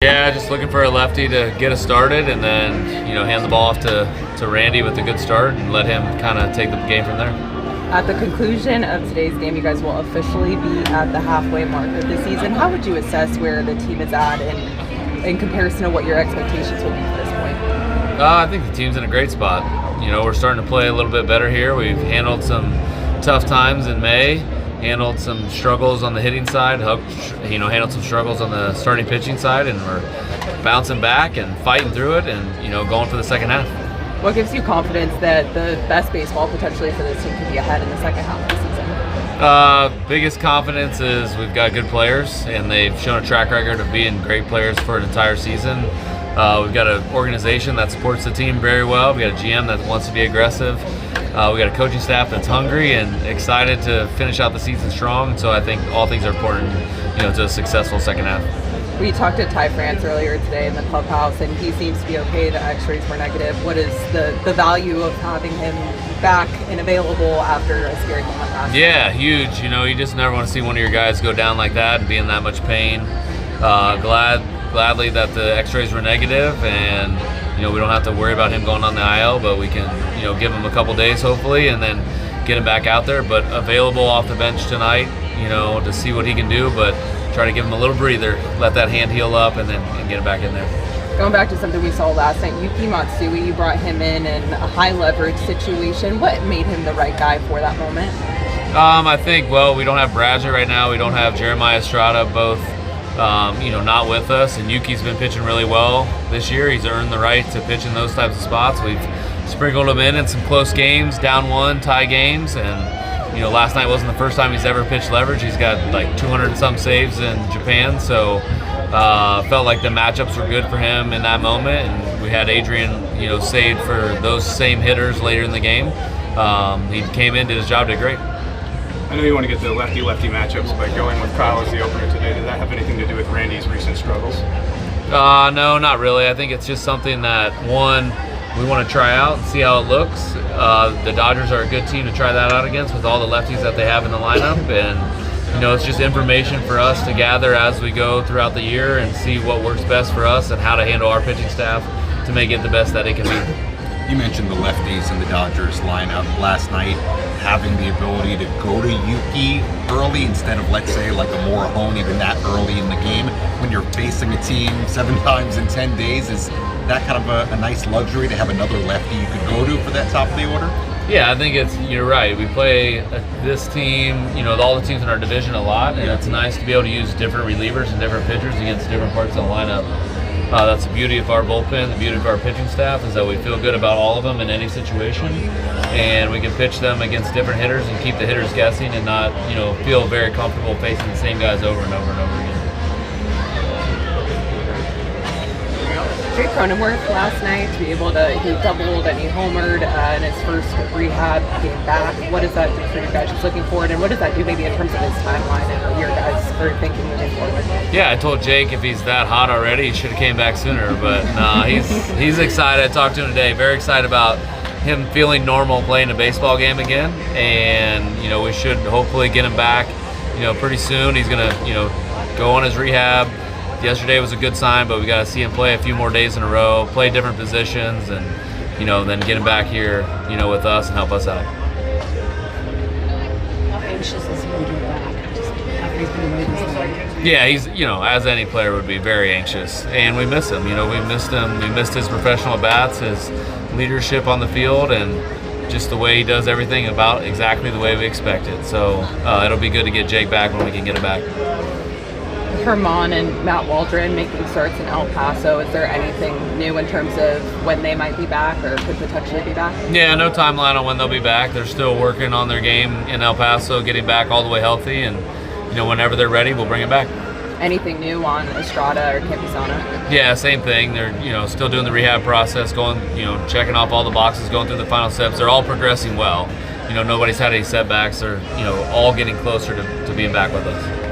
Yeah, just looking for a lefty to get us started, and then hand the ball off to Randy with a good start and let him kind of take the game from there. At the conclusion of today's game, you guys will officially be at the halfway mark of the season. How would you assess where the team is at in comparison to what your expectations would be at this point? I think the team's in a great spot. We're starting to play a little bit better here. We've handled some tough times in May, handled some struggles on the hitting side, handled some struggles on the starting pitching side, and we're bouncing back and fighting through it and, going for the second half. What gives you confidence that the best baseball potentially for this team could be ahead in the second half of the season? Biggest confidence is we've got good players, and they've shown a track record of being great players for an entire season. We've got an organization that supports the team very well. We've got a GM that wants to be aggressive. We've got a coaching staff that's hungry and excited to finish out the season strong. So I think all things are important, to a successful second half. We talked to Ty France earlier today in the clubhouse, and he seems to be okay. The X-rays were negative. What is the value of having him back and available after a scary moment last night? Yeah, huge. You just never want to see one of your guys go down like that and be in that much pain. Gladly that the X-rays were negative, and we don't have to worry about him going on the IL, but we can give him a couple days hopefully, and then get him back out there. But available off the bench tonight, to see what he can do, but try to give him a little breather, let that hand heal up, and get him back in there. Going back to something we saw last night, Yuki Matsui, you brought him in a high leverage situation. What made him the right guy for that moment? I think, we don't have Bradger right now. We don't have Jeremiah Estrada, both not with us, and Yuki's been pitching really well this year. He's earned the right to pitch in those types of spots. We've sprinkled him in some close games, down one, tie games, and last night wasn't the first time he's ever pitched leverage. He's got like 200 and some saves in Japan, so felt like the matchups were good for him in that moment, and we had Adrian saved for those same hitters later in the game. He came in, did his job, did great. I know you want to get the lefty-lefty matchups, but going with Kyle as the opener today, did that have anything to do with Randy's recent struggles? No, not really. I think it's just something that, one, we want to try out and see how it looks. The Dodgers are a good team to try that out against with all the lefties that they have in the lineup, and it's just information for us to gather as we go throughout the year and see what works best for us and how to handle our pitching staff to make it the best that it can be. You mentioned the lefties in the Dodgers lineup last night, having the ability to go to Yuki early instead of, let's say, like a Morahone even that early in the game. When you're facing a team 7 times in 10 days, is that kind of a nice luxury to have another lefty you could go to for that top of the order? Yeah, I think you're right. We play this team, all the teams in our division a lot, and it's nice to be able to use different relievers and different pitchers against different parts of the lineup. That's the beauty of our bullpen, the beauty of our pitching staff, is that we feel good about all of them in any situation, and we can pitch them against different hitters and keep the hitters guessing and not, feel very comfortable facing the same guys over and over and over again. Jake Cronenworth last night, to be able to, he doubled and he homered in his first rehab game back. What does that do for you guys just looking forward, and what does that do maybe in terms of his timeline and what your guys are thinking moving forward? Yeah, I told Jake if he's that hot already, he should have came back sooner, but he's excited. I talked to him today, very excited about him feeling normal playing a baseball game again, and we should hopefully get him back pretty soon. He's gonna go on his rehab. Yesterday was a good sign, but we got to see him play a few more days in a row, play different positions, and then get him back here with us and help us out. How anxious is he to get back? Just after he's been away this long? Yeah, he's as any player would be, very anxious, and we miss him. We missed him. We missed his professional bats, his leadership on the field, and just the way he does everything about exactly the way we expected. So it'll be good to get Jake back when we can get him back. Herman and Matt Waldron making starts in El Paso. Is there anything new in terms of when they might be back or could potentially be back? Yeah, no timeline on when they'll be back. They're still working on their game in El Paso, getting back all the way healthy, and whenever they're ready, we'll bring it back. Anything new on Estrada or Campusano? Yeah, same thing. They're still doing the rehab process, going checking off all the boxes, going through the final steps. They're all progressing well. Nobody's had any setbacks. They're all getting closer to being back with us.